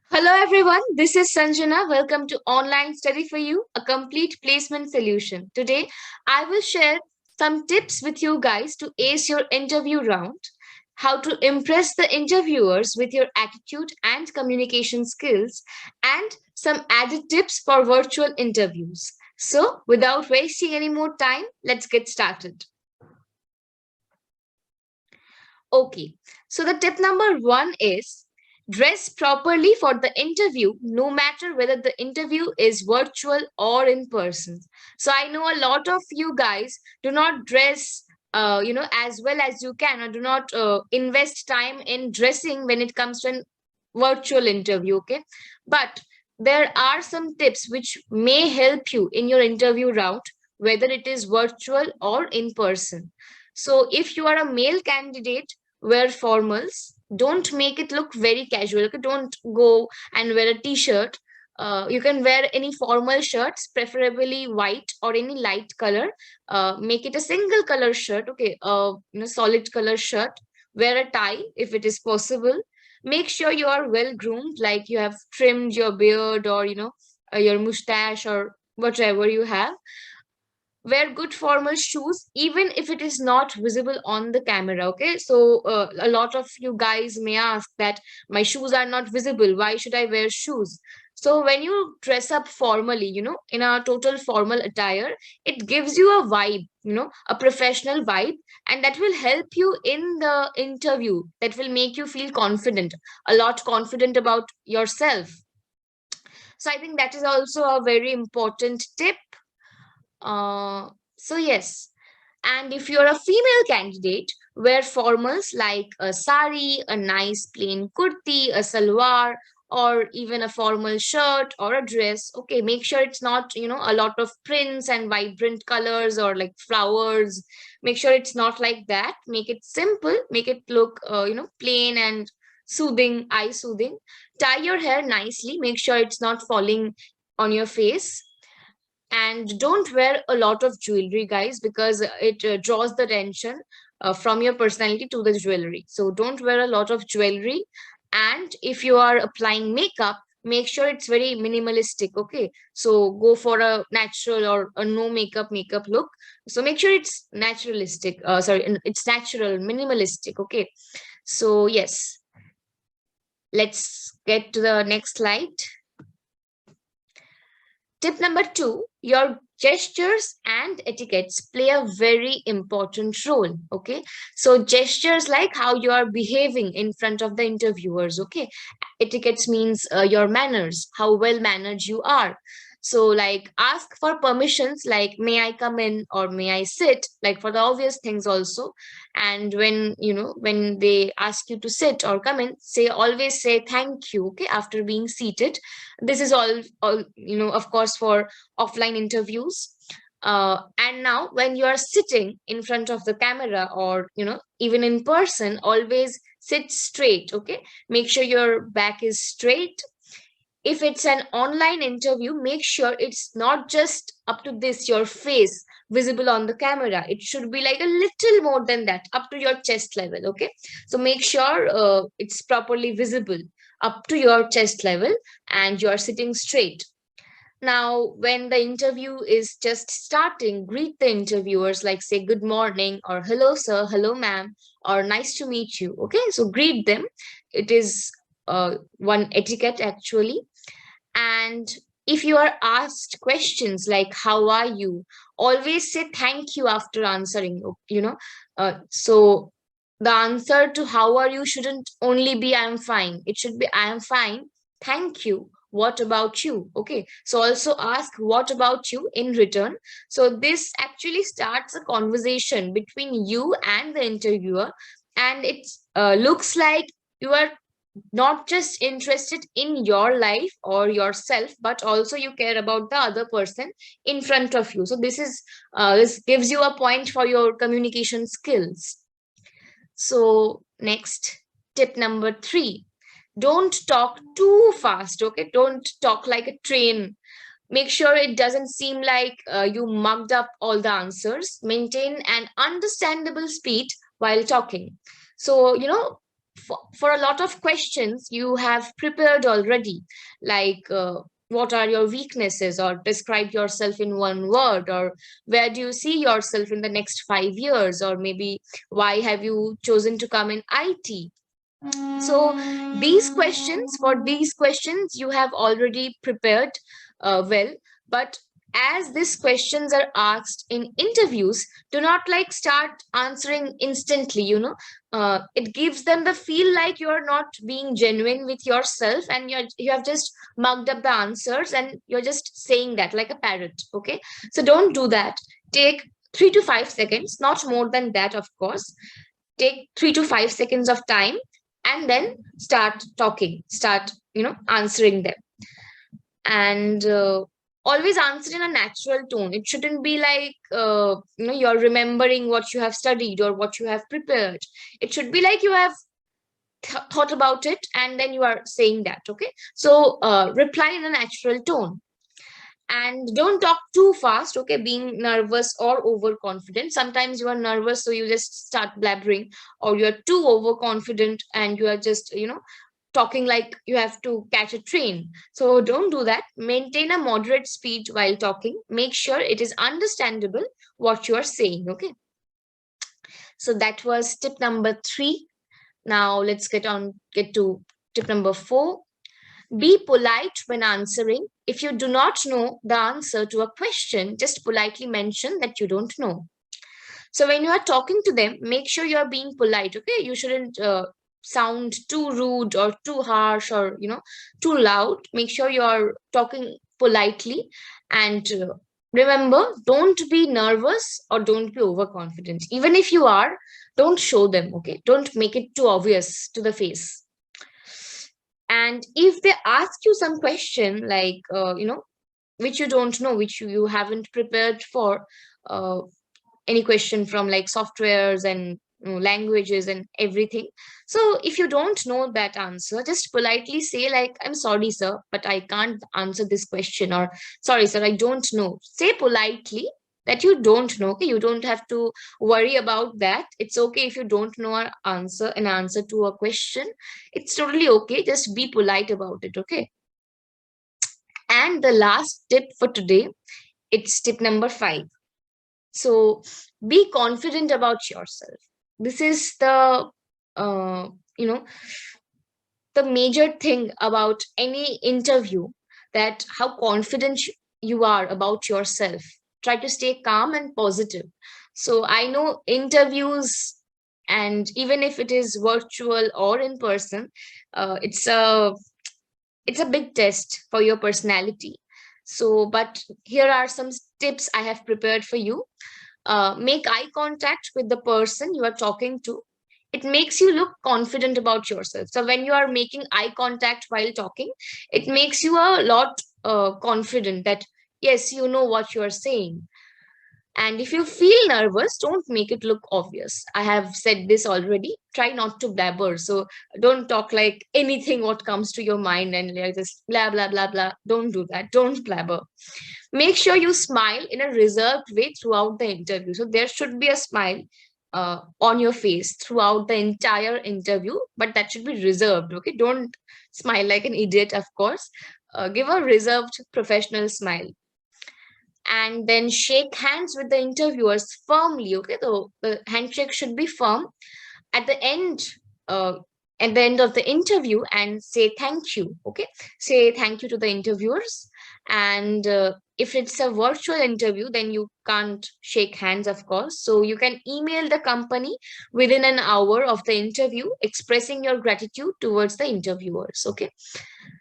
Hello everyone, this is Sanjana. Welcome to Online Study for You, a complete placement solution. Today, I will share some tips with you guys to ace your interview round, how to impress the interviewers with your attitude and communication skills, and some added tips for virtual interviews. So, without wasting any more time, let's get started. Okay, so the tip number one is dress properly for the interview, no matter whether the interview is virtual or in person. So I know a lot of you guys do not dress, as well as you can, or do not invest time in dressing when it comes to an virtual interview. Okay, but there are some tips which may help you in your interview route, whether it is virtual or in person. So if you are a male candidate, wear formals. Don't make it look very casual. Okay? Don't go and wear a t-shirt. You can wear any formal shirts, preferably white or any light color. Make it a single color shirt. Okay, solid color shirt. Wear a tie if it is possible. Make sure you are well groomed, like you have trimmed your beard or your mustache or whatever you have. Wear good formal shoes even if it is not visible on the camera. Okay, so a lot of you guys may ask that my shoes are not visible, why should I wear shoes? So when you dress up formally, in a total formal attire, it gives you a vibe, a professional vibe, and that will help you in the interview. That will make you feel confident, a lot confident about yourself. So I think that is also a very important tip. So yes, and if you're a female candidate, wear formals like a sari, a nice plain kurti, a salwar, or even a formal shirt or a dress. Okay, make sure it's not, a lot of prints and vibrant colors or like flowers. Make sure it's not like that. Make it simple, make it look, plain and soothing, eye soothing. Tie your hair nicely, make sure it's not falling on your face, and don't wear a lot of jewelry, guys, because it draws the attention from your personality to the jewelry. So don't wear a lot of jewelry. And if you are applying makeup, make sure it's very minimalistic. Okay, so go for a natural or a no makeup look. So make sure it's naturalistic, it's natural, minimalistic. Okay, so yes, let's get to the next slide. Tip number two, your gestures and etiquettes play a very important role. Okay. So gestures like how you are behaving in front of the interviewers. Okay. Etiquettes means your manners, how well mannered you are. So like ask for permissions like may I come in or may I sit, like for the obvious things also. And when they ask you to sit or come in, always say thank you. Okay. After being seated, this is all of course for offline interviews. And now when you are sitting in front of the camera or even in person, always sit straight. Okay, make sure your back is straight. If it's an online interview, make sure it's not just up to this your face visible on the camera. It should be like a little more than that, up to your chest level. Okay, so make sure it's properly visible up to your chest level and you are sitting straight. Now, when the interview is just starting, greet the interviewers, like say good morning or hello, sir, hello, ma'am, or nice to meet you. Okay, so greet them. It is one etiquette actually. And if you are asked questions like how are you, always say thank you after answering. So the answer to how are you shouldn't only be I'm fine. It should be I am fine, thank you, what about you? Okay, so also ask what about you in return. So this actually starts a conversation between you and the interviewer, and it looks like you are not just interested in your life or yourself, but also you care about the other person in front of you. So this gives you a point for your communication skills. So next, tip number three, don't talk too fast. Okay, don't talk like a train. Make sure it doesn't seem like you mugged up all the answers. Maintain an understandable speed while talking. So for a lot of questions you have prepared already, like what are your weaknesses, or describe yourself in one word, or where do you see yourself in the next 5 years, or maybe why have you chosen to come in IT. So for these questions you have already prepared well. But as these questions are asked in interviews, do not like start answering instantly, it gives them the feel like you're not being genuine with yourself, and you have just mugged up the answers and you're just saying that like a parrot. Okay, so don't do that. Take 3 to 5 seconds, not more than that, of course. Take 3 to 5 seconds of time, and then start talking, start answering them. And always answer in a natural tone. It shouldn't be like you're remembering what you have studied or what you have prepared. It should be like you have thought about it and then you are saying that. Okay, so reply in a natural tone, and don't talk too fast. Okay, being nervous or overconfident, sometimes you are nervous so you just start blabbering, or you're too overconfident and you are just talking like you have to catch a train. So don't do that. Maintain a moderate speed while talking. Make sure it is understandable what you are saying. Okay, so that was tip number 3. Now let's get to tip number 4. Be polite when answering. If you do not know the answer to a question, just politely mention that you don't know. So when you are talking to them, make sure you are being polite. Okay, you shouldn't sound too rude or too harsh or too loud. Make sure you are talking politely, and remember, don't be nervous or don't be overconfident. Even if you are, don't show them. Okay, don't make it too obvious to the face. And if they ask you some question like which you don't know, which you haven't prepared for, uh, any question from like softwares and languages and everything, so if you don't know that answer, just politely say like, I'm sorry sir, but I can't answer this question, or sorry sir, I don't know. Say politely that you don't know. Okay, you don't have to worry about that. It's okay if you don't know an answer to a question. It's totally okay, just be polite about it. Okay, and the last tip for today, it's tip number 5. So be confident about yourself. This is the you know the major thing about any interview, that how confident you are about yourself. Try to stay calm and positive. So I know interviews, and even if it is virtual or in person, it's a big test for your personality. So but here are some tips I have prepared for you. Make eye contact with the person you are talking to. It makes you look confident about yourself. So when you are making eye contact while talking, it makes you a lot confident that yes, you know what you are saying. And if you feel nervous, don't make it look obvious. I have said this already. Try not to blabber. So don't talk like anything what comes to your mind and like just blah blah blah blah. Don't do that. Don't blabber. Make sure you smile in a reserved way throughout the interview. So there should be a smile on your face throughout the entire interview, but that should be reserved. Okay, don't smile like an idiot, of course. Give a reserved professional smile, and then shake hands with the interviewers firmly. Okay, the handshake should be firm at the end. uh, at the end of the interview, and say thank you. Okay, say thank you to the interviewers. And if it's a virtual interview, then you can't shake hands, of course, so you can email the company within an hour of the interview expressing your gratitude towards the interviewers. Okay,